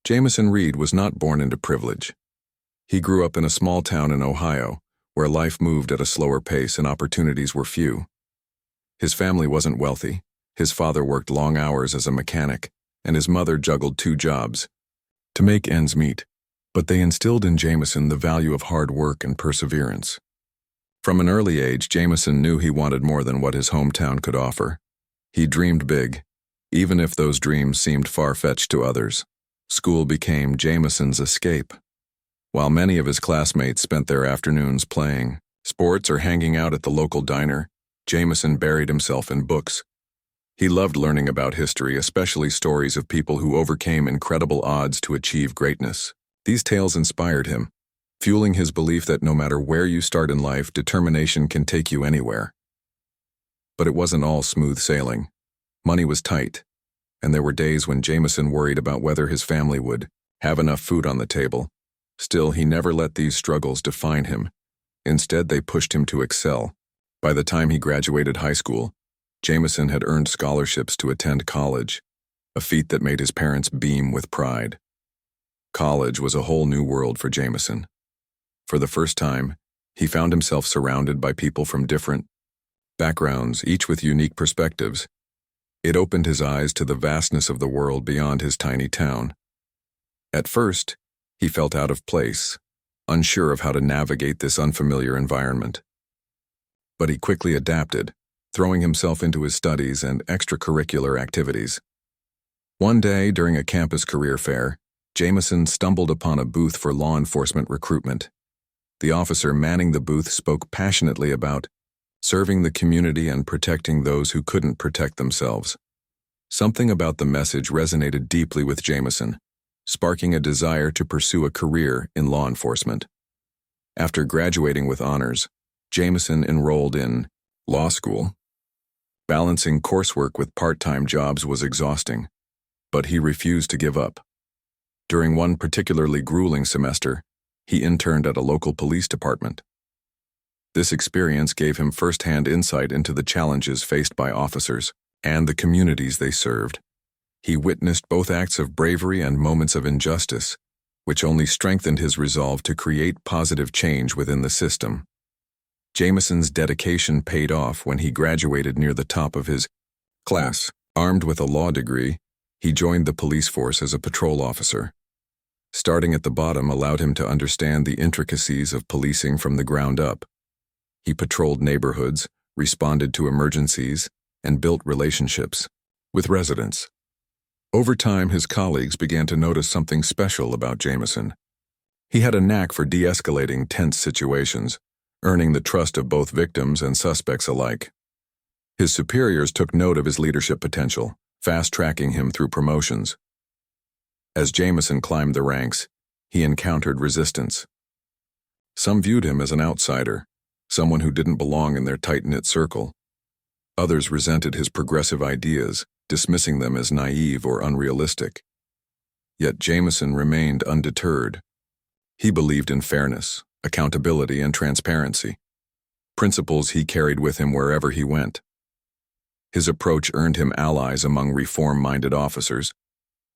Jameson Reed was not born into privilege. He grew up in a small town in Ohio, where life moved at a slower pace and opportunities were few. His family wasn't wealthy. His father worked long hours as a mechanic, and his mother juggled two jobs to make ends meet, but they instilled in Jameson the value of hard work and perseverance. From an early age, Jameson knew he wanted more than what his hometown could offer. He dreamed big, even if those dreams seemed far-fetched to others. School became Jameson's escape. While many of his classmates spent their afternoons playing sports or hanging out at the local diner, Jameson buried himself in books. He loved learning about history, especially stories of people who overcame incredible odds to achieve greatness. These tales inspired him, fueling his belief that no matter where you start in life, determination can take you anywhere. But it wasn't all smooth sailing. Money was tight, and there were days when Jameson worried about whether his family would have enough food on the table. Still, he never let these struggles define him. Instead, they pushed him to excel. By the time he graduated high school, Jameson had earned scholarships to attend college, a feat that made his parents beam with pride. College was a whole new world for Jameson. For the first time, he found himself surrounded by people from different backgrounds, each with unique perspectives. It opened his eyes to the vastness of the world beyond his tiny town. At first, he felt out of place, unsure of how to navigate this unfamiliar environment. But he quickly adapted, throwing himself into his studies and extracurricular activities. One day, during a campus career fair, Jameson stumbled upon a booth for law enforcement recruitment. The officer manning the booth spoke passionately about serving the community and protecting those who couldn't protect themselves. Something about the message resonated deeply with Jameson, sparking a desire to pursue a career in law enforcement. After graduating with honors, Jameson enrolled in law school. Balancing coursework with part-time jobs was exhausting, but he refused to give up. During one particularly grueling semester, he interned at a local police department. This experience gave him first-hand insight into the challenges faced by officers and the communities they served. He witnessed both acts of bravery and moments of injustice, which only strengthened his resolve to create positive change within the system. Jameson's dedication paid off when he graduated near the top of his class. Armed with a law degree, he joined the police force as a patrol officer. Starting at the bottom allowed him to understand the intricacies of policing from the ground up. He patrolled neighborhoods, responded to emergencies, and built relationships with residents. Over time, his colleagues began to notice something special about Jameson. He had a knack for de-escalating tense situations, earning the trust of both victims and suspects alike. His superiors took note of his leadership potential, fast-tracking him through promotions. As Jameson climbed the ranks, he encountered resistance. Some viewed him as an outsider, someone who didn't belong in their tight-knit circle. Others resented his progressive ideas, dismissing them as naive or unrealistic. Yet Jameson remained undeterred. He believed in fairness, accountability, and transparency, principles he carried with him wherever he went. His approach earned him allies among reform-minded officers,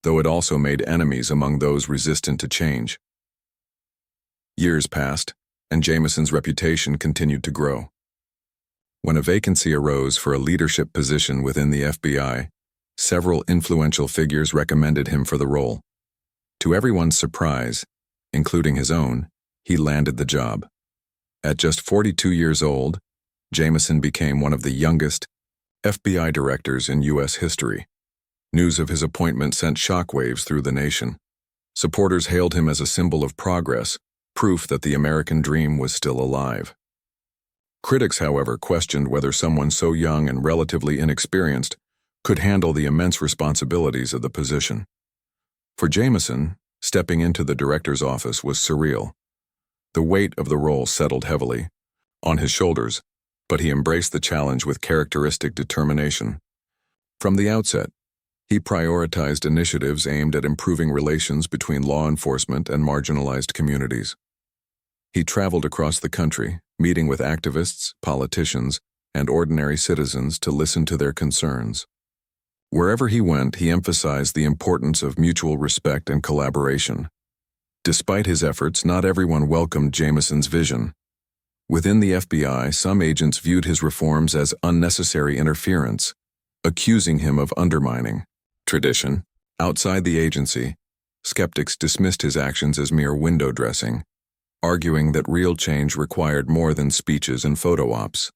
though it also made enemies among those resistant to change. Years passed, and Jameson's reputation continued to grow. When a vacancy arose for a leadership position within the FBI, several influential figures recommended him for the role. To everyone's surprise, including his own, he landed the job. At just 42 years old, Jameson became one of the youngest FBI directors in U.S. history. News of his appointment sent shockwaves through the nation. Supporters hailed him as a symbol of progress, proof that the American dream was still alive. Critics, however, questioned whether someone so young and relatively inexperienced could handle the immense responsibilities of the position. For Jameson, stepping into the director's office was surreal. The weight of the role settled heavily on his shoulders, but he embraced the challenge with characteristic determination. From the outset, he prioritized initiatives aimed at improving relations between law enforcement and marginalized communities. He traveled across the country, meeting with activists, politicians, and ordinary citizens to listen to their concerns. Wherever he went, he emphasized the importance of mutual respect and collaboration. Despite his efforts, not everyone welcomed Jameson's vision. Within the FBI, some agents viewed his reforms as unnecessary interference, accusing him of undermining tradition. Outside the agency, skeptics dismissed his actions as mere window dressing, arguing that real change required more than speeches and photo ops.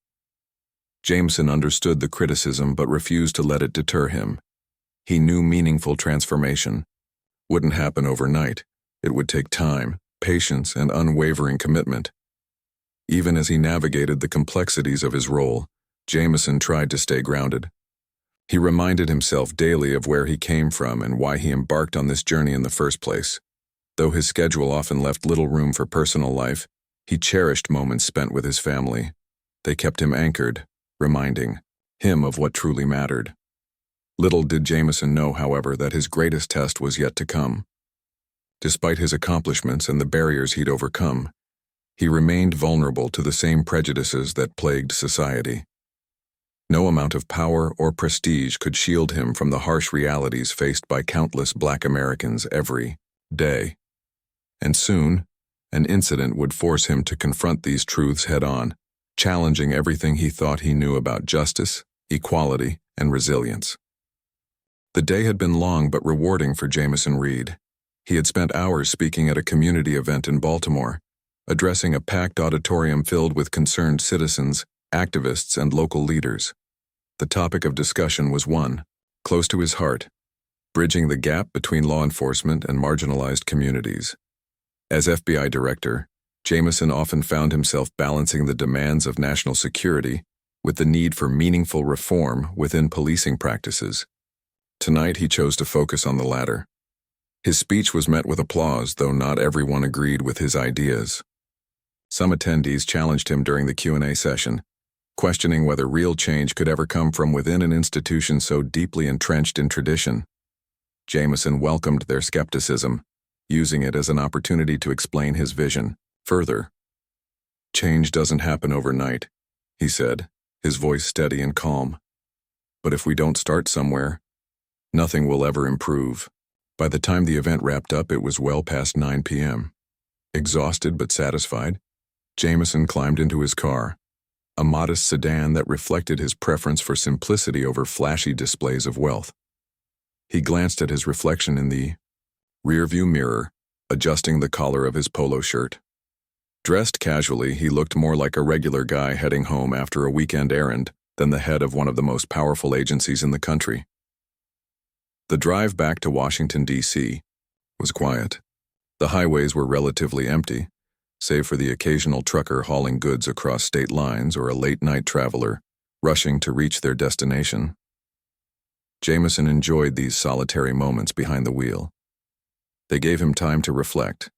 Jameson understood the criticism but refused to let it deter him. He knew meaningful transformation wouldn't happen overnight. It would take time, patience, and unwavering commitment. Even as he navigated the complexities of his role, Jameson tried to stay grounded. He reminded himself daily of where he came from and why he embarked on this journey in the first place. Though his schedule often left little room for personal life, he cherished moments spent with his family. They kept him anchored, reminding him of what truly mattered. Little did Jameson know, however, that his greatest test was yet to come. Despite his accomplishments and the barriers he'd overcome, he remained vulnerable to the same prejudices that plagued society. No amount of power or prestige could shield him from the harsh realities faced by countless Black Americans every day. And soon, an incident would force him to confront these truths head-on, challenging everything he thought he knew about justice, equality, and resilience. The day had been long but rewarding for Jameson Reed. He had spent hours speaking at a community event in Baltimore, addressing a packed auditorium filled with concerned citizens, activists, and local leaders. The topic of discussion was one close to his heart: bridging the gap between law enforcement and marginalized communities. As FBI director, Jameson often found himself balancing the demands of national security with the need for meaningful reform within policing practices. Tonight, he chose to focus on the latter. His speech was met with applause, though not everyone agreed with his ideas. Some attendees challenged him during the Q&A session, questioning whether real change could ever come from within an institution so deeply entrenched in tradition. Jameson welcomed their skepticism, using it as an opportunity to explain his vision further. "Change doesn't happen overnight," he said, his voice steady and calm. "But if we don't start somewhere, nothing will ever improve." By the time the event wrapped up, it was well past 9 p.m. Exhausted but satisfied, Jameson climbed into his car, a modest sedan that reflected his preference for simplicity over flashy displays of wealth. He glanced at his reflection in the rearview mirror, adjusting the collar of his polo shirt. Dressed casually, he looked more like a regular guy heading home after a weekend errand than the head of one of the most powerful agencies in the country. The drive back to Washington, D.C. was quiet. The highways were relatively empty, save for the occasional trucker hauling goods across state lines or a late-night traveler rushing to reach their destination. Jameson enjoyed these solitary moments behind the wheel. They gave him time to reflect,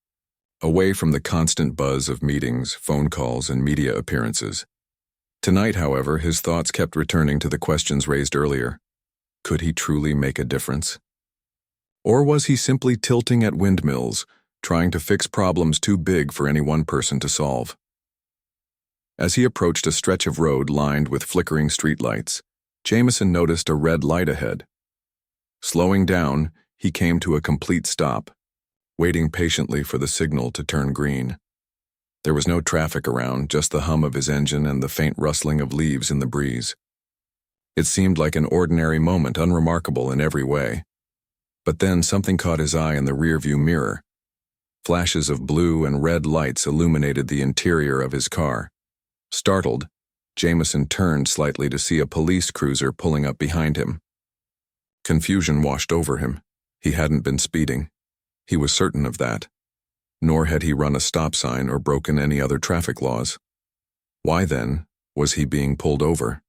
away from the constant buzz of meetings, phone calls, and media appearances. Tonight, however, his thoughts kept returning to the questions raised earlier. Could he truly make a difference? Or was he simply tilting at windmills, trying to fix problems too big for any one person to solve? As he approached a stretch of road lined with flickering streetlights, Jameson noticed a red light ahead. Slowing down, he came to a complete stop, waiting patiently for the signal to turn green. There was no traffic around, just the hum of his engine and the faint rustling of leaves in the breeze. It seemed like an ordinary moment, unremarkable in every way. But then something caught his eye in the rearview mirror. Flashes of blue and red lights illuminated the interior of his car. Startled, Jameson turned slightly to see a police cruiser pulling up behind him. Confusion washed over him. He hadn't been speeding. He was certain of that. Nor had he run a stop sign or broken any other traffic laws. Why, then, was he being pulled over?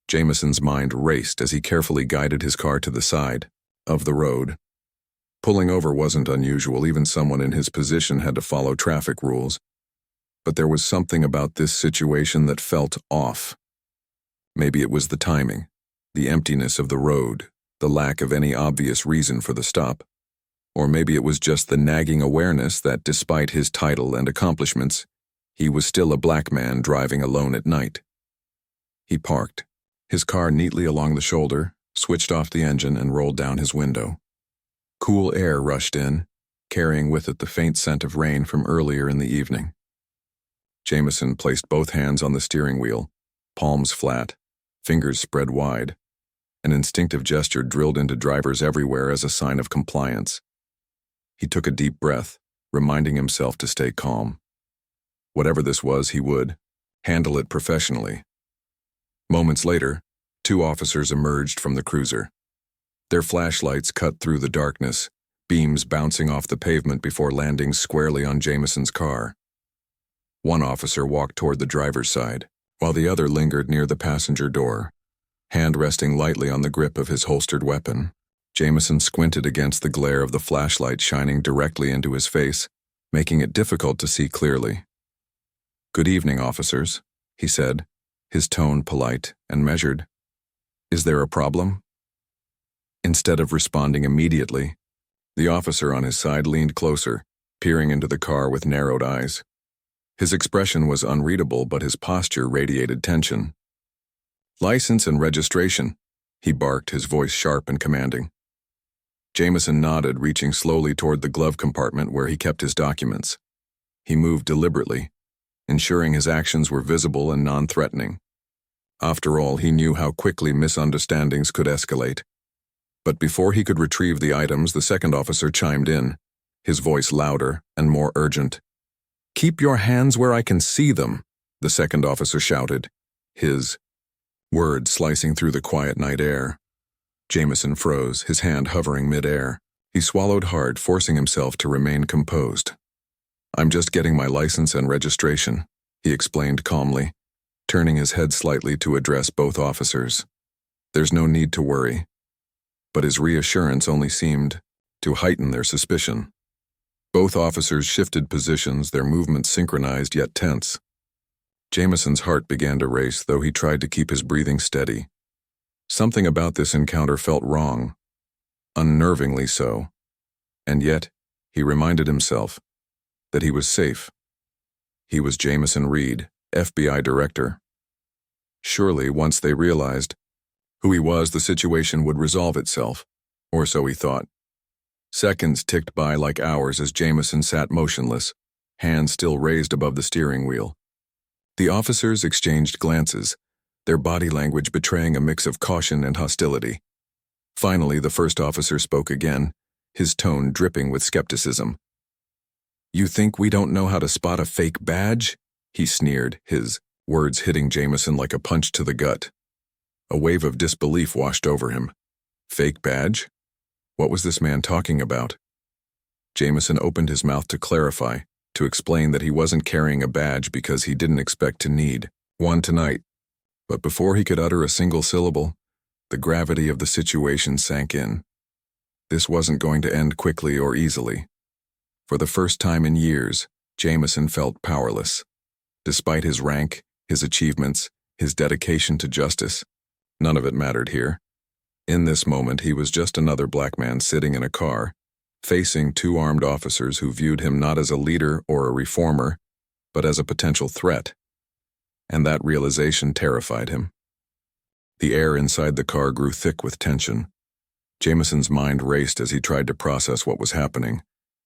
Jameson's mind raced as he carefully guided his car to the side of the road. Pulling over wasn't unusual. Even someone in his position had to follow traffic rules. But there was something about this situation that felt off. Maybe it was the timing, the emptiness of the road, the lack of any obvious reason for the stop. Or maybe it was just the nagging awareness that despite his title and accomplishments, he was still a black man driving alone at night. He parked, his car neatly along the shoulder, switched off the engine, and rolled down his window. Cool air rushed in, carrying with it the faint scent of rain from earlier in the evening. Jameson placed both hands on the steering wheel, palms flat, fingers spread wide. An instinctive gesture drilled into drivers everywhere as a sign of compliance. He took a deep breath, reminding himself to stay calm. Whatever this was, he would handle it professionally. Moments later, 2 officers emerged from the cruiser. Their flashlights cut through the darkness, beams bouncing off the pavement before landing squarely on Jameson's car. One officer walked toward the driver's side, while the other lingered near the passenger door, hand resting lightly on the grip of his holstered weapon. Jameson squinted against the glare of the flashlight shining directly into his face, making it difficult to see clearly. "Good evening, officers," he said, his tone polite and measured. "Is there a problem?" Instead of responding immediately, the officer on his side leaned closer, peering into the car with narrowed eyes. His expression was unreadable, but his posture radiated tension. "License and registration," he barked, his voice sharp and commanding. Jameson nodded, reaching slowly toward the glove compartment where he kept his documents. He moved deliberately, ensuring his actions were visible and non-threatening. After all, he knew how quickly misunderstandings could escalate. But before he could retrieve the items, the second officer chimed in, his voice louder and more urgent. "Keep your hands where I can see them," the second officer shouted, his words slicing through the quiet night air. Jameson froze, his hand hovering mid-air. He swallowed hard, forcing himself to remain composed. "I'm just getting my license and registration," he explained calmly, turning his head slightly to address both officers. "There's no need to worry." But his reassurance only seemed to heighten their suspicion. Both officers shifted positions, their movements synchronized yet tense. Jameson's heart began to race, though he tried to keep his breathing steady. Something about this encounter felt wrong, unnervingly so. And yet, he reminded himself that he was safe. He was Jameson Reed, FBI director. Surely, once they realized who he was, the situation would resolve itself, or so he thought. Seconds ticked by like hours as Jameson sat motionless, hands still raised above the steering wheel. The officers exchanged glances, their body language betraying a mix of caution and hostility. Finally, the first officer spoke again, his tone dripping with skepticism. "You think we don't know how to spot a fake badge?" he sneered, his words hitting Jameson like a punch to the gut. A wave of disbelief washed over him. Fake badge? What was this man talking about? Jameson opened his mouth to clarify, to explain that he wasn't carrying a badge because he didn't expect to need one tonight. But before he could utter a single syllable, the gravity of the situation sank in. This wasn't going to end quickly or easily. For the first time in years, Jameson felt powerless. Despite his rank, his achievements, his dedication to justice, none of it mattered here. In this moment, he was just another black man sitting in a car, facing 2 armed officers who viewed him not as a leader or a reformer, but as a potential threat. And that realization terrified him. The air inside the car grew thick with tension. Jameson's mind raced as he tried to process what was happening.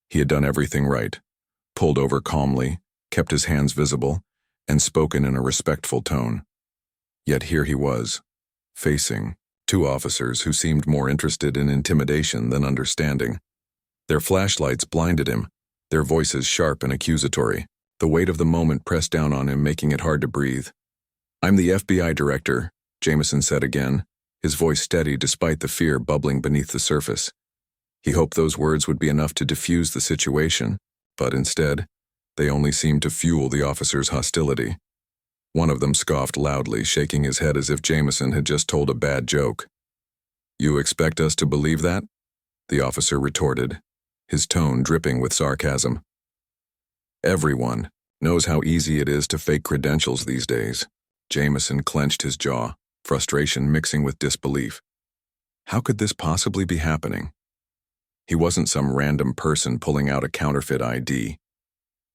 He had done everything right, pulled over calmly, kept his hands visible, and spoken in a respectful tone. Yet here he was, facing 2 officers who seemed more interested in intimidation than understanding. Their flashlights blinded him, their voices sharp and accusatory. The weight of the moment pressed down on him, making it hard to breathe. "I'm the FBI director," Jameson said again, his voice steady despite the fear bubbling beneath the surface. He hoped those words would be enough to diffuse the situation, but instead, they only seemed to fuel the officers' hostility. One of them scoffed loudly, shaking his head as if Jameson had just told a bad joke. "You expect us to believe that?" the officer retorted, his tone dripping with sarcasm. "Everyone knows how easy it is to fake credentials these days." Jameson clenched his jaw, frustration mixing with disbelief. How could this possibly be happening? He wasn't some random person pulling out a counterfeit ID.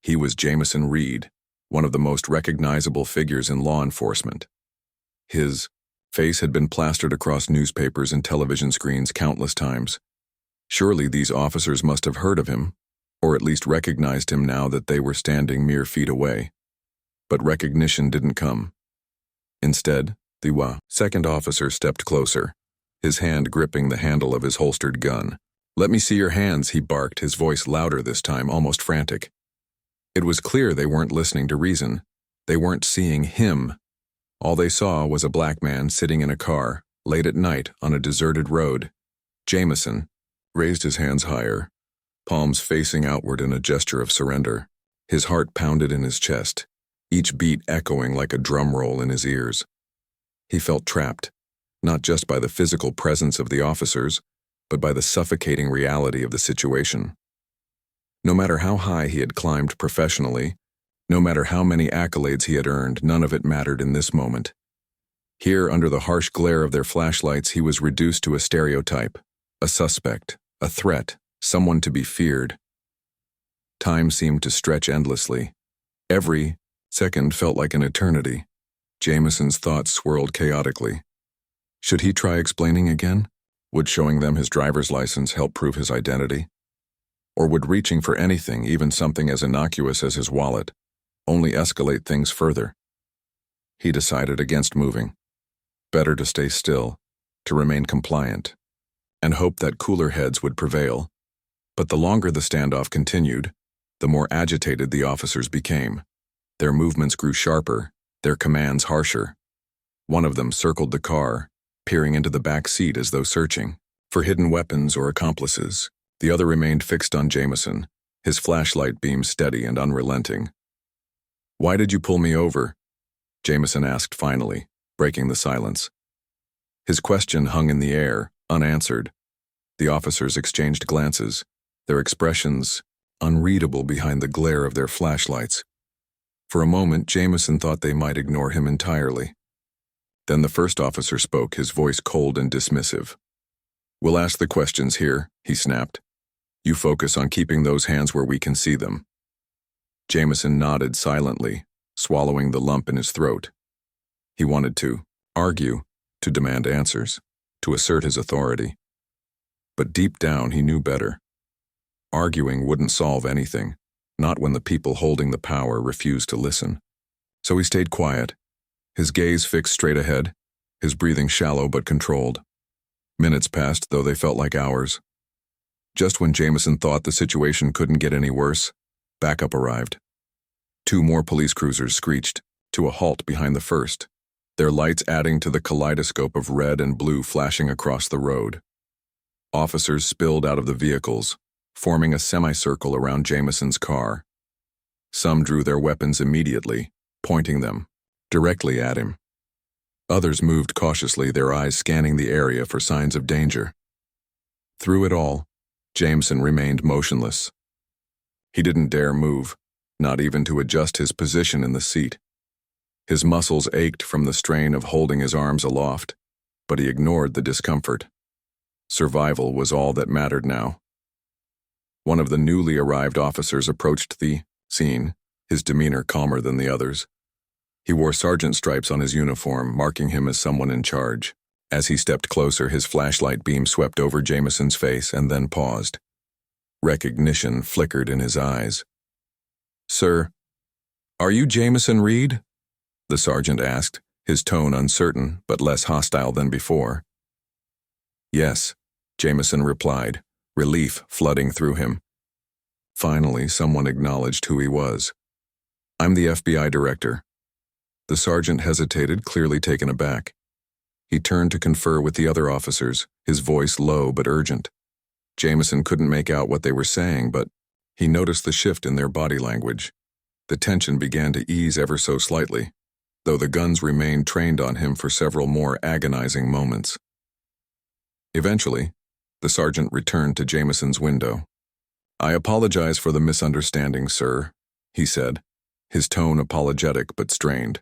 He was Jameson Reed, one of the most recognizable figures in law enforcement. His face had been plastered across newspapers and television screens countless times. Surely these officers must have heard of him, or at least recognized him now that they were standing mere feet away. But recognition didn't come. Instead, the second officer stepped closer, his hand gripping the handle of his holstered gun. "Let me see your hands," he barked, his voice louder this time, almost frantic. It was clear they weren't listening to reason. They weren't seeing him. All they saw was a black man sitting in a car, late at night, on a deserted road. Jameson raised his hands higher, palms facing outward in a gesture of surrender. His heart pounded in his chest, each beat echoing like a drum roll in his ears. He felt trapped, not just by the physical presence of the officers, but by the suffocating reality of the situation. No matter how high he had climbed professionally, no matter how many accolades he had earned, none of it mattered in this moment. Here, under the harsh glare of their flashlights, he was reduced to a stereotype, a suspect, a threat, someone to be feared. Time seemed to stretch endlessly. Every second felt like an eternity. Jameson's thoughts swirled chaotically. Should he try explaining again? Would showing them his driver's license help prove his identity? Or would reaching for anything, even something as innocuous as his wallet, only escalate things further? He decided against moving. Better to stay still, to remain compliant, and hope that cooler heads would prevail. But the longer the standoff continued, the more agitated the officers became. Their movements grew sharper, their commands harsher. One of them circled the car, peering into the back seat as though searching for hidden weapons or accomplices. The other remained fixed on Jameson, his flashlight beam steady and unrelenting. "Why did you pull me over?" Jameson asked finally, breaking the silence. His question hung in the air, unanswered. The officers exchanged glances, their expressions unreadable behind the glare of their flashlights. For a moment, Jameson thought they might ignore him entirely. Then the first officer spoke, his voice cold and dismissive. "We'll ask the questions here," he snapped. "You focus on keeping those hands where we can see them." Jameson nodded silently, swallowing the lump in his throat. He wanted to argue, to demand answers, to assert his authority. But deep down he knew better. Arguing wouldn't solve anything, not when the people holding the power refused to listen. So he stayed quiet, his gaze fixed straight ahead, his breathing shallow but controlled. Minutes passed, though they felt like hours. Just when Jameson thought the situation couldn't get any worse, backup arrived. 2 more police cruisers screeched to a halt behind the first, their lights adding to the kaleidoscope of red and blue flashing across the road. Officers spilled out of the vehicles, forming a semicircle around Jameson's car. Some drew their weapons immediately, pointing them directly at him. Others moved cautiously, their eyes scanning the area for signs of danger. Through it all, Jameson remained motionless. He didn't dare move, not even to adjust his position in the seat. His muscles ached from the strain of holding his arms aloft, but he ignored the discomfort. Survival was all that mattered now. One of the newly arrived officers approached the scene, his demeanor calmer than the others. He wore sergeant stripes on his uniform, marking him as someone in charge. As he stepped closer, his flashlight beam swept over Jameson's face and then paused. Recognition flickered in his eyes. "Sir, are you Jameson Reed?" the sergeant asked, his tone uncertain but less hostile than before. "Yes," Jameson replied, relief flooding through him. Finally, someone acknowledged who he was. "I'm the FBI director." The sergeant hesitated, clearly taken aback. He turned to confer with the other officers, his voice low but urgent. Jameson couldn't make out what they were saying, but he noticed the shift in their body language. The tension began to ease ever so slightly, though the guns remained trained on him for several more agonizing moments. Eventually, the sergeant returned to Jameson's window. "I apologize for the misunderstanding, sir," he said, his tone apologetic but strained.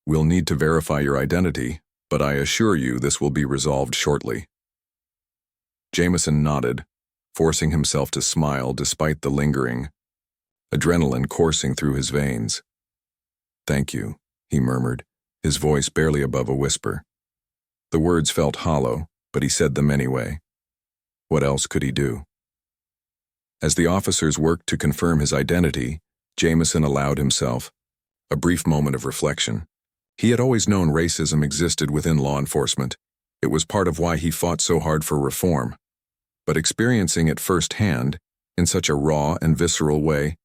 "We'll need to verify your identity, but I assure you this will be resolved shortly." Jameson nodded, forcing himself to smile despite the lingering adrenaline coursing through his veins. "Thank you," he murmured, his voice barely above a whisper. The words felt hollow, but he said them anyway. What else could he do? As the officers worked to confirm his identity, Jameson allowed himself a brief moment of reflection. He had always known racism existed within law enforcement. It was part of why he fought so hard for reform. But experiencing it firsthand, in such a raw and visceral way,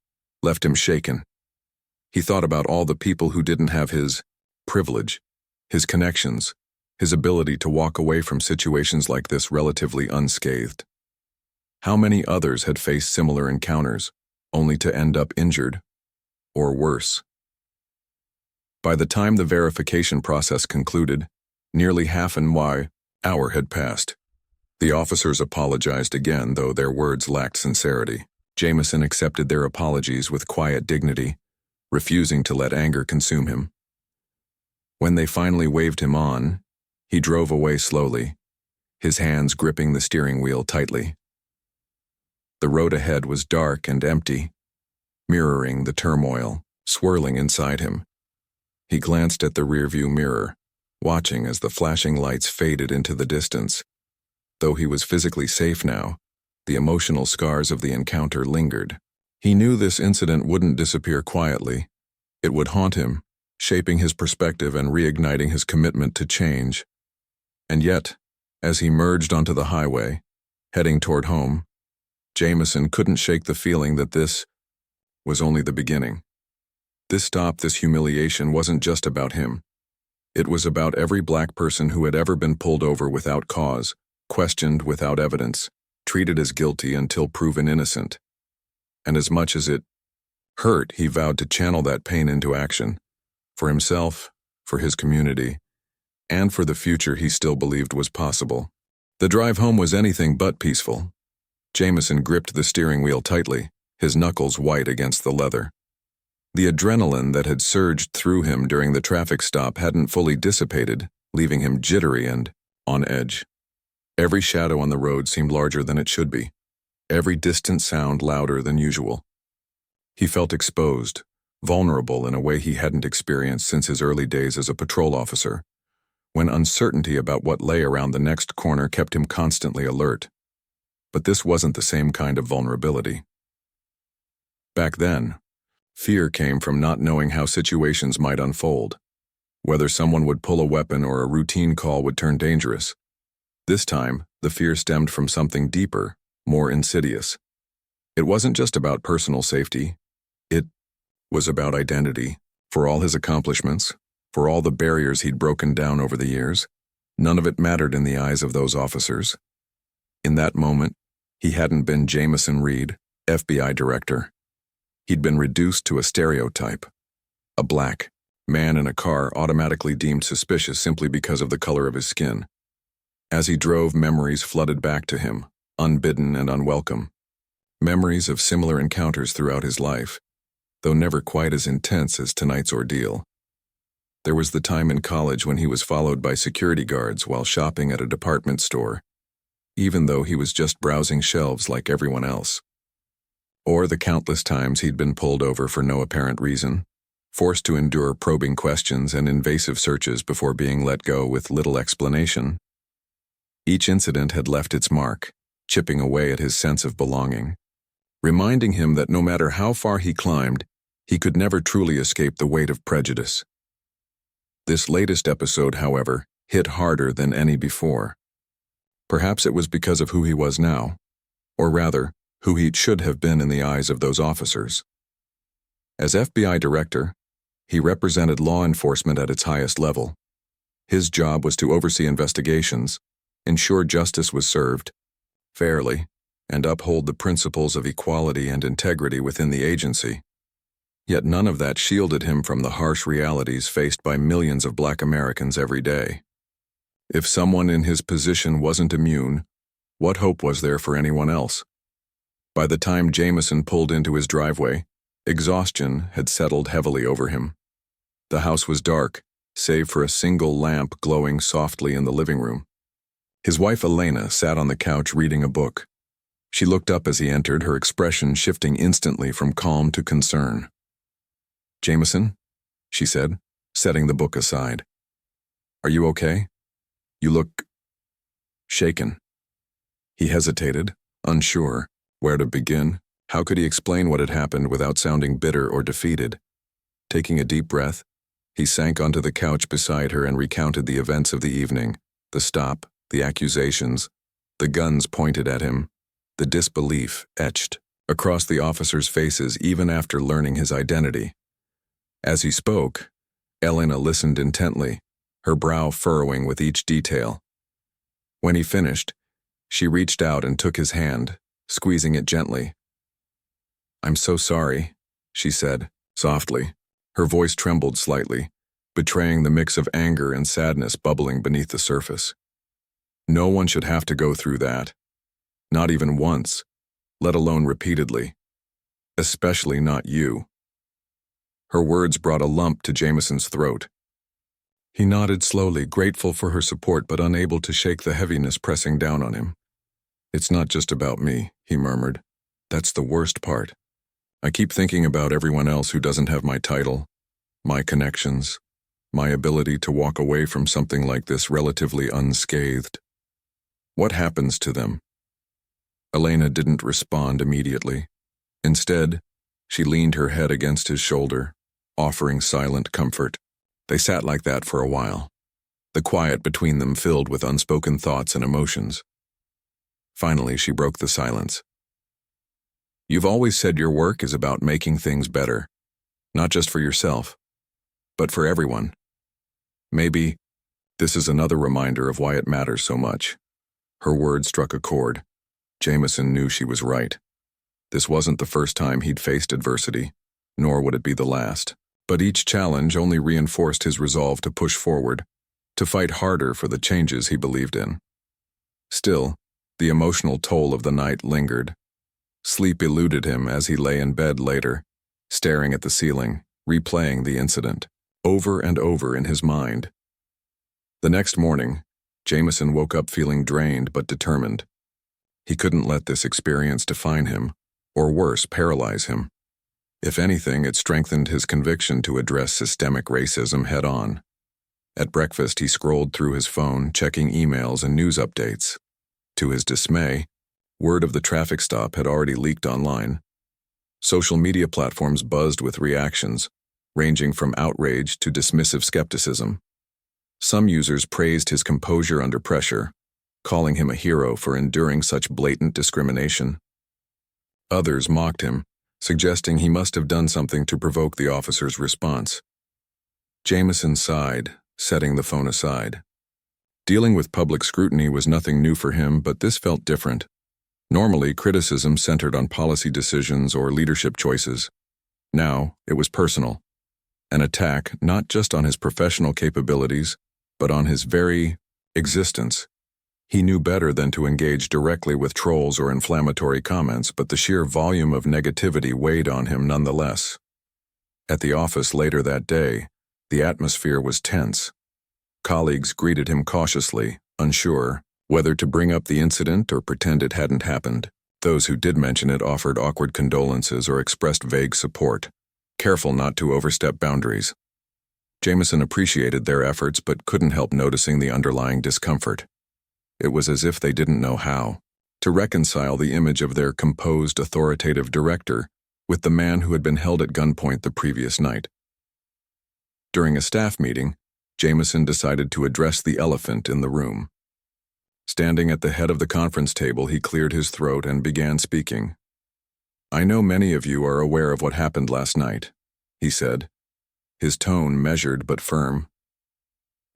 left him shaken. He thought about all the people who didn't have his privilege, his connections, his ability to walk away from situations like this relatively unscathed. How many others had faced similar encounters, only to end up injured, or worse? By the time the verification process concluded, nearly half an hour had passed. The officers apologized again, though their words lacked sincerity. Jameson accepted their apologies with quiet dignity, refusing to let anger consume him. When they finally waved him on, he drove away slowly, his hands gripping the steering wheel tightly. The road ahead was dark and empty, mirroring the turmoil swirling inside him. He glanced at the rearview mirror, watching as the flashing lights faded into the distance. Though he was physically safe now, the emotional scars of the encounter lingered. He knew this incident wouldn't disappear quietly. It would haunt him, shaping his perspective and reigniting his commitment to change. And yet, as he merged onto the highway, heading toward home, Jameson couldn't shake the feeling that this was only the beginning. This stop, this humiliation, wasn't just about him. It was about every black person who had ever been pulled over without cause, questioned without evidence, treated as guilty until proven innocent. And as much as it hurt, he vowed to channel that pain into action, for himself, for his community, and for the future he still believed was possible. The drive home was anything but peaceful. Jameson gripped the steering wheel tightly, his knuckles white against the leather. The adrenaline that had surged through him during the traffic stop hadn't fully dissipated, leaving him jittery and on edge. Every shadow on the road seemed larger than it should be, every distant sound louder than usual. He felt exposed, vulnerable in a way he hadn't experienced since his early days as a patrol officer, when uncertainty about what lay around the next corner kept him constantly alert. But this wasn't the same kind of vulnerability. Back then, fear came from not knowing how situations might unfold, whether someone would pull a weapon or a routine call would turn dangerous. This time, the fear stemmed from something deeper, more insidious. It wasn't just about personal safety. It was about identity. For all his accomplishments, for all the barriers he'd broken down over the years, none of it mattered in the eyes of those officers. In that moment, he hadn't been Jameson Reed, FBI director. He'd been reduced to a stereotype. A black man in a car automatically deemed suspicious simply because of the color of his skin. As he drove, memories flooded back to him, unbidden and unwelcome. Memories of similar encounters throughout his life, though never quite as intense as tonight's ordeal. There was the time in college when he was followed by security guards while shopping at a department store, even though he was just browsing shelves like everyone else. Or the countless times he'd been pulled over for no apparent reason, forced to endure probing questions and invasive searches before being let go with little explanation. Each incident had left its mark, chipping away at his sense of belonging, reminding him that no matter how far he climbed, he could never truly escape the weight of prejudice. This latest episode, however, hit harder than any before. Perhaps it was because of who he was now, or rather, who he should have been in the eyes of those officers. As FBI director, he represented law enforcement at its highest level. His job was to oversee investigations, ensure justice was served fairly, and uphold the principles of equality and integrity within the agency. Yet none of that shielded him from the harsh realities faced by millions of Black Americans every day. If someone in his position wasn't immune, what hope was there for anyone else? By the time Jameson pulled into his driveway, exhaustion had settled heavily over him. The house was dark, save for a single lamp glowing softly in the living room. His wife Elena sat on the couch reading a book. She looked up as he entered, her expression shifting instantly from calm to concern. "Jameson," she said, setting the book aside. "Are you okay? You look shaken. He hesitated, unsure where to begin. How could he explain what had happened without sounding bitter or defeated? Taking a deep breath, he sank onto the couch beside her and recounted the events of the evening, the stop, the accusations, the guns pointed at him, the disbelief etched across the officers' faces even after learning his identity. As he spoke, Elena listened intently, her brow furrowing with each detail. When he finished, she reached out and took his hand, squeezing it gently. "I'm so sorry," she said, softly. Her voice trembled slightly, betraying the mix of anger and sadness bubbling beneath the surface. "No one should have to go through that. Not even once, let alone repeatedly. Especially not you." Her words brought a lump to Jameson's throat. He nodded slowly, grateful for her support but unable to shake the heaviness pressing down on him. "It's not just about me," he murmured. "That's the worst part. I keep thinking about everyone else who doesn't have my title, my connections, my ability to walk away from something like this relatively unscathed. What happens to them?" Elena didn't respond immediately. Instead, she leaned her head against his shoulder, offering silent comfort. They sat like that for a while, the quiet between them filled with unspoken thoughts and emotions. Finally, she broke the silence. "You've always said your work is about making things better, not just for yourself, but for everyone. Maybe this is another reminder of why it matters so much." Her words struck a chord. Jameson knew she was right. This wasn't the first time he'd faced adversity, nor would it be the last. But each challenge only reinforced his resolve to push forward, to fight harder for the changes he believed in. Still, the emotional toll of the night lingered. Sleep eluded him as he lay in bed later, staring at the ceiling, replaying the incident, over and over in his mind. The next morning, Jameson woke up feeling drained but determined. He couldn't let this experience define him, or worse, paralyze him. If anything, it strengthened his conviction to address systemic racism head-on. At breakfast, he scrolled through his phone, checking emails and news updates. To his dismay, word of the traffic stop had already leaked online. Social media platforms buzzed with reactions, ranging from outrage to dismissive skepticism. Some users praised his composure under pressure, calling him a hero for enduring such blatant discrimination. Others mocked him, suggesting he must have done something to provoke the officer's response. Jameson sighed, setting the phone aside. Dealing with public scrutiny was nothing new for him, but this felt different. Normally, criticism centered on policy decisions or leadership choices. Now, it was personal. An attack not just on his professional capabilities, but on his very existence. He knew better than to engage directly with trolls or inflammatory comments, but the sheer volume of negativity weighed on him nonetheless. At the office later that day, the atmosphere was tense. Colleagues greeted him cautiously, unsure whether to bring up the incident or pretend it hadn't happened. Those who did mention it offered awkward condolences or expressed vague support, careful not to overstep boundaries. Jameson appreciated their efforts but couldn't help noticing the underlying discomfort. It was as if they didn't know how to reconcile the image of their composed, authoritative director with the man who had been held at gunpoint the previous night. During a staff meeting, Jameson decided to address the elephant in the room. Standing at the head of the conference table, he cleared his throat and began speaking. "I know many of you are aware of what happened last night," he said, his tone measured but firm.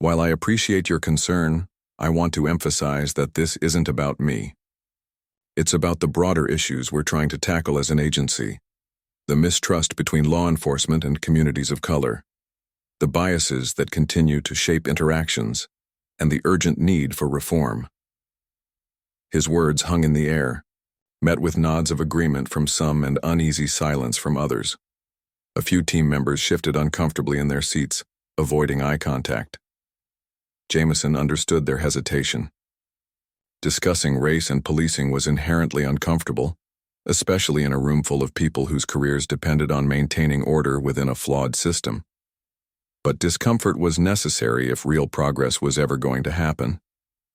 "While I appreciate your concern, I want to emphasize that this isn't about me. It's about the broader issues we're trying to tackle as an agency. The mistrust between law enforcement and communities of color, the biases that continue to shape interactions, and the urgent need for reform." His words hung in the air, met with nods of agreement from some and uneasy silence from others. A few team members shifted uncomfortably in their seats, avoiding eye contact. Jameson understood their hesitation. Discussing race and policing was inherently uncomfortable, especially in a room full of people whose careers depended on maintaining order within a flawed system. But discomfort was necessary if real progress was ever going to happen.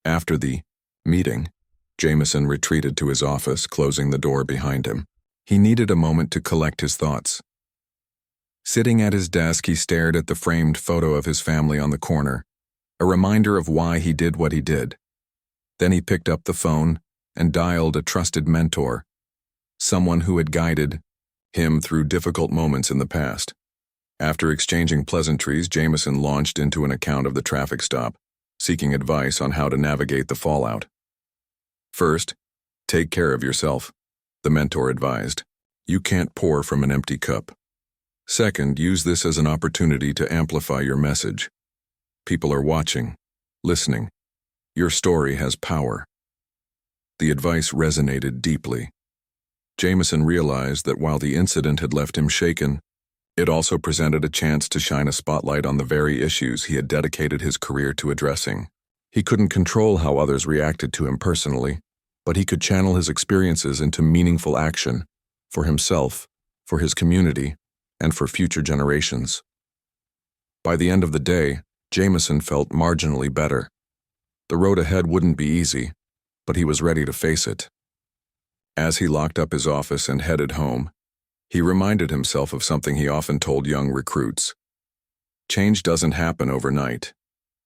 After the meeting, Jameson retreated to his office, closing the door behind him. He needed a moment to collect his thoughts. Sitting at his desk, he stared at the framed photo of his family on the corner, a reminder of why he did what he did. Then he picked up the phone and dialed a trusted mentor, someone who had guided him through difficult moments in the past. After exchanging pleasantries, Jameson launched into an account of the traffic stop, seeking advice on how to navigate the fallout. First, take care of yourself, the mentor advised. You can't pour from an empty cup. Second, use this as an opportunity to amplify your message. People are watching, listening. Your story has power. The advice resonated deeply. Jameson realized that while the incident had left him shaken, it also presented a chance to shine a spotlight on the very issues he had dedicated his career to addressing. He couldn't control how others reacted to him personally, but he could channel his experiences into meaningful action for himself, for his community, and for future generations. By the end of the day, Jameson felt marginally better. The road ahead wouldn't be easy, but he was ready to face it. As he locked up his office and headed home, he reminded himself of something he often told young recruits. Change doesn't happen overnight.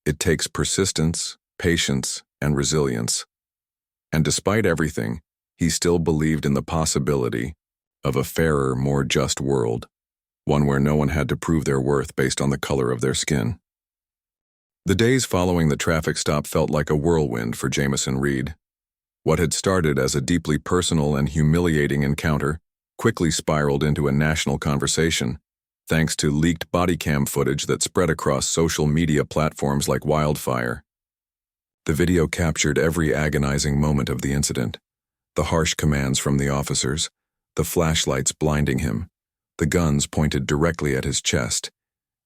It takes persistence, patience, and resilience. And despite everything, he still believed in the possibility of a fairer, more just world, one where no one had to prove their worth based on the color of their skin. The days following the traffic stop felt like a whirlwind for Jameson Reed. What had started as a deeply personal and humiliating encounter quickly spiraled into a national conversation, thanks to leaked body cam footage that spread across social media platforms like wildfire. The video captured every agonizing moment of the incident, the harsh commands from the officers, the flashlights blinding him, the guns pointed directly at his chest,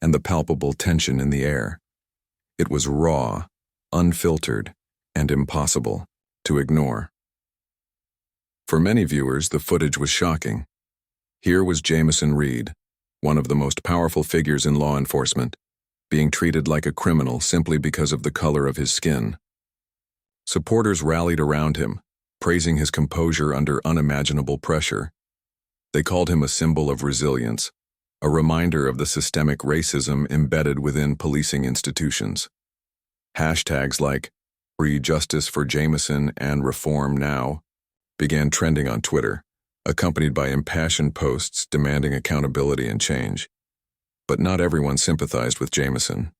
and the palpable tension in the air. It was raw, unfiltered, and impossible to ignore. For many viewers, the footage was shocking. Here was Jameson Reed, one of the most powerful figures in law enforcement, being treated like a criminal simply because of the color of his skin. Supporters rallied around him, praising his composure under unimaginable pressure. They called him a symbol of resilience, a reminder of the systemic racism embedded within policing institutions. Hashtags like "Free Justice for Jameson" and "Reform Now" began trending on Twitter, accompanied by impassioned posts demanding accountability and change. But not everyone sympathized with Jameson.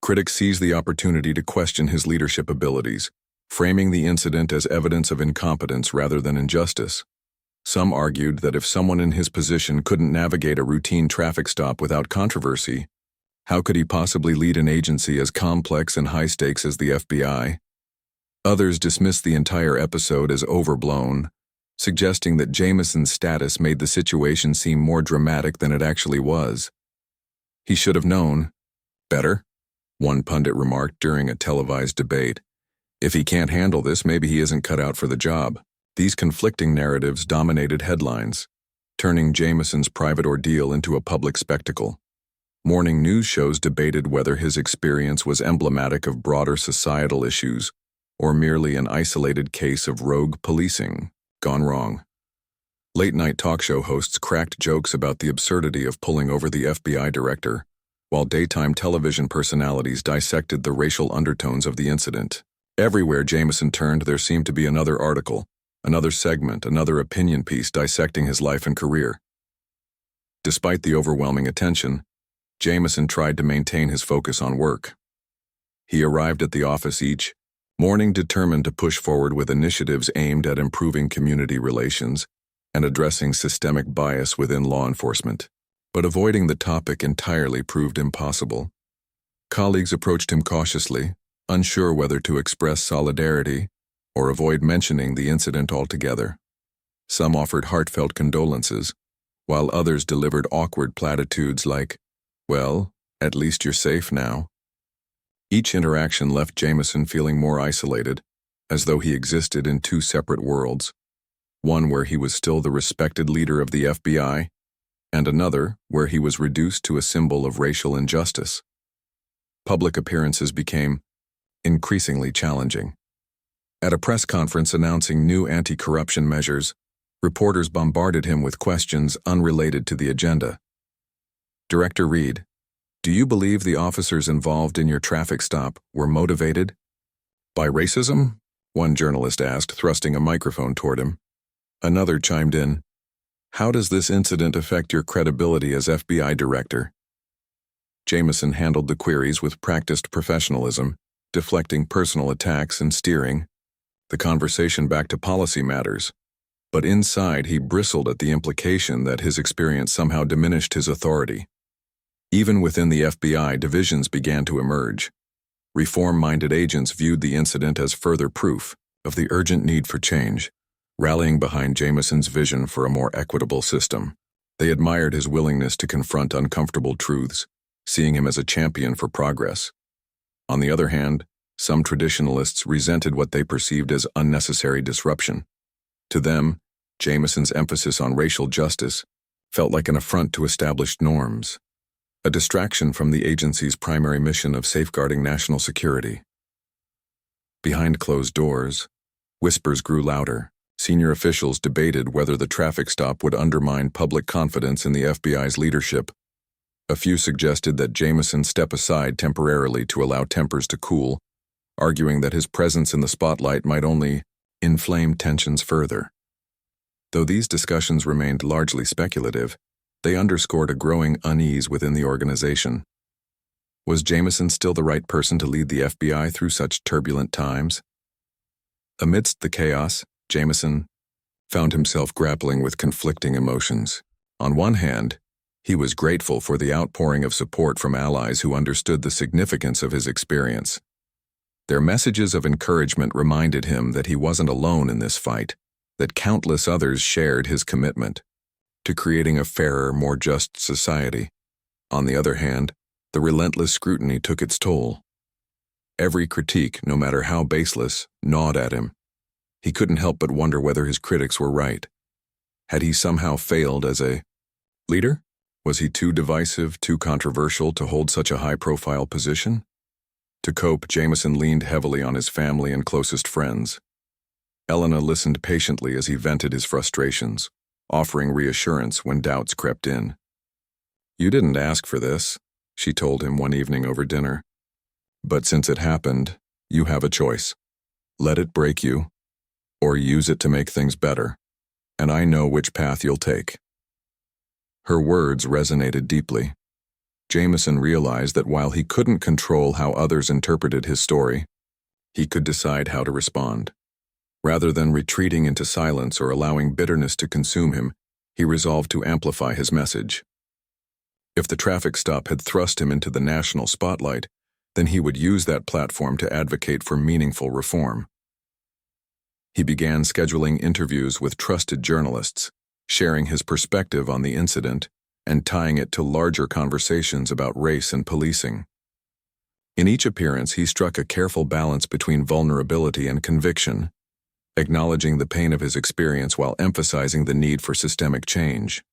Critics seized the opportunity to question his leadership abilities, framing the incident as evidence of incompetence rather than injustice. Some argued that if someone in his position couldn't navigate a routine traffic stop without controversy, how could he possibly lead an agency as complex and high-stakes as the FBI? Others dismissed the entire episode as overblown, suggesting that Jameson's status made the situation seem more dramatic than it actually was. He should have known better, one pundit remarked during a televised debate. If he can't handle this, maybe he isn't cut out for the job. These conflicting narratives dominated headlines, turning Jameson's private ordeal into a public spectacle. Morning news shows debated whether his experience was emblematic of broader societal issues or merely an isolated case of rogue policing gone wrong. Late-night talk show hosts cracked jokes about the absurdity of pulling over the FBI director, while daytime television personalities dissected the racial undertones of the incident. Everywhere Jameson turned, there seemed to be another article, another segment, another opinion piece dissecting his life and career. Despite the overwhelming attention, Jameson tried to maintain his focus on work. He arrived at the office each morning determined to push forward with initiatives aimed at improving community relations and addressing systemic bias within law enforcement. But avoiding the topic entirely proved impossible. Colleagues approached him cautiously, unsure whether to express solidarity or avoid mentioning the incident altogether. Some offered heartfelt condolences, while others delivered awkward platitudes like, "Well, at least you're safe now." Each interaction left Jameson feeling more isolated, as though he existed in two separate worlds, one where he was still the respected leader of the FBI, and another where he was reduced to a symbol of racial injustice. Public appearances became increasingly challenging. At a press conference announcing new anti-corruption measures, reporters bombarded him with questions unrelated to the agenda. Director Reed, do you believe the officers involved in your traffic stop were motivated by racism? One journalist asked, thrusting a microphone toward him. Another chimed in, how does this incident affect your credibility as FBI director? Jameson handled the queries with practiced professionalism, deflecting personal attacks and steering the conversation back to policy matters. But inside, he bristled at the implication that his experience somehow diminished his authority. Even within the FBI, divisions began to emerge. Reform-minded agents viewed the incident as further proof of the urgent need for change, rallying behind Jameson's vision for a more equitable system. They admired his willingness to confront uncomfortable truths, seeing him as a champion for progress. On the other hand, some traditionalists resented what they perceived as unnecessary disruption. To them, Jameson's emphasis on racial justice felt like an affront to established norms, a distraction from the agency's primary mission of safeguarding national security. Behind closed doors, whispers grew louder. Senior officials debated whether the traffic stop would undermine public confidence in the FBI's leadership. A few suggested that Jameson step aside temporarily to allow tempers to cool, arguing that his presence in the spotlight might only inflame tensions further. Though these discussions remained largely speculative, they underscored a growing unease within the organization. Was Jameson still the right person to lead the FBI through such turbulent times? Amidst the chaos, Jameson found himself grappling with conflicting emotions. On one hand, he was grateful for the outpouring of support from allies who understood the significance of his experience. Their messages of encouragement reminded him that he wasn't alone in this fight, that countless others shared his commitment to creating a fairer, more just society. On the other hand, the relentless scrutiny took its toll. Every critique, no matter how baseless, gnawed at him. He couldn't help but wonder whether his critics were right. Had he somehow failed as a leader? Was he too divisive, too controversial to hold such a high-profile position? To cope, Jameson leaned heavily on his family and closest friends. Elena listened patiently as he vented his frustrations, offering reassurance when doubts crept in. You didn't ask for this, she told him one evening over dinner. But since it happened, you have a choice. Let it break you, or use it to make things better, and I know which path you'll take. Her words resonated deeply. Jameson realized that while he couldn't control how others interpreted his story, he could decide how to respond. Rather than retreating into silence or allowing bitterness to consume him, he resolved to amplify his message. If the traffic stop had thrust him into the national spotlight, then he would use that platform to advocate for meaningful reform. He began scheduling interviews with trusted journalists, sharing his perspective on the incident and tying it to larger conversations about race and policing. In each appearance, he struck a careful balance between vulnerability and conviction, acknowledging the pain of his experience while emphasizing the need for systemic change.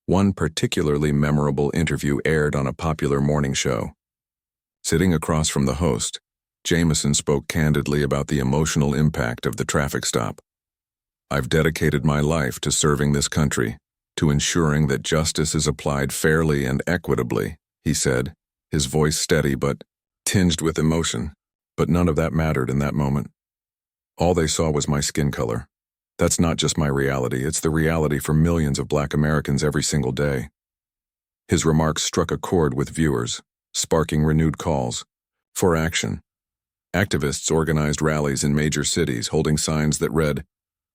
One particularly memorable interview aired on a popular morning show. Sitting across from the host, Jameson spoke candidly about the emotional impact of the traffic stop. I've dedicated my life to serving this country, to ensuring that justice is applied fairly and equitably, he said, his voice steady but tinged with emotion. But none of that mattered in that moment. All they saw was my skin color. That's not just my reality, it's the reality for millions of Black Americans every single day. His remarks struck a chord with viewers, sparking renewed calls for action. Activists organized rallies in major cities holding signs that read,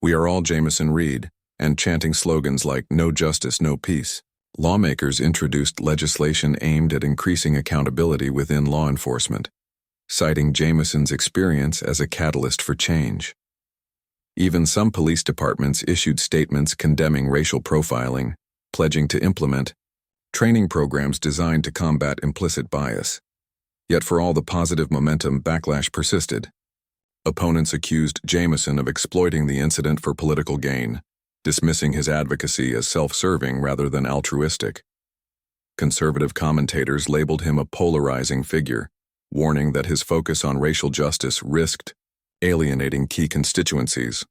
"We are all Jameson Reed," and chanting slogans like "No justice, no peace." Lawmakers introduced legislation aimed at increasing accountability within law enforcement, citing Jameson's experience as a catalyst for change. Even some police departments issued statements condemning racial profiling, pledging to implement training programs designed to combat implicit bias. Yet for all the positive momentum, backlash persisted. Opponents accused Jameson of exploiting the incident for political gain, dismissing his advocacy as self-serving rather than altruistic. Conservative commentators labeled him a polarizing figure, warning that his focus on racial justice risked alienating key constituencies.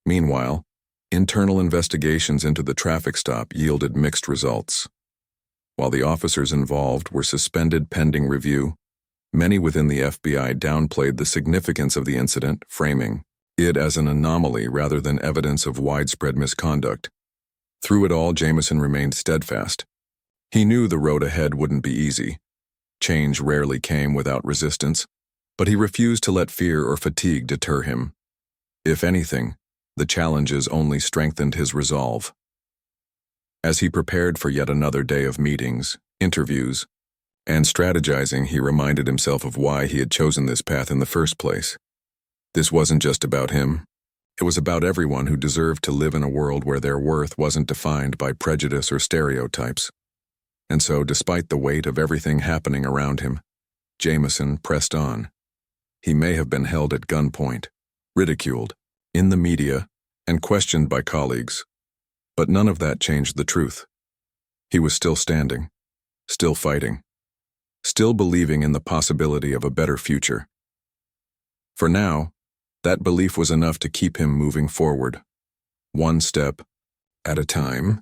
Meanwhile, internal investigations into the traffic stop yielded mixed results. While the officers involved were suspended pending review, many within the FBI downplayed the significance of the incident, framing it as an anomaly rather than evidence of widespread misconduct. Through it all, Jameson remained steadfast. He knew the road ahead wouldn't be easy. Change rarely came without resistance, but he refused to let fear or fatigue deter him. If anything, the challenges only strengthened his resolve. As he prepared for yet another day of meetings, interviews, and strategizing, he reminded himself of why he had chosen this path in the first place. This wasn't just about him. It was about everyone who deserved to live in a world where their worth wasn't defined by prejudice or stereotypes. And so, despite the weight of everything happening around him, Jameson pressed on. He may have been held at gunpoint, ridiculed, in the media, and questioned by colleagues. But none of that changed the truth. He was still standing, still fighting, still believing in the possibility of a better future. For now, that belief was enough to keep him moving forward, one step at a time.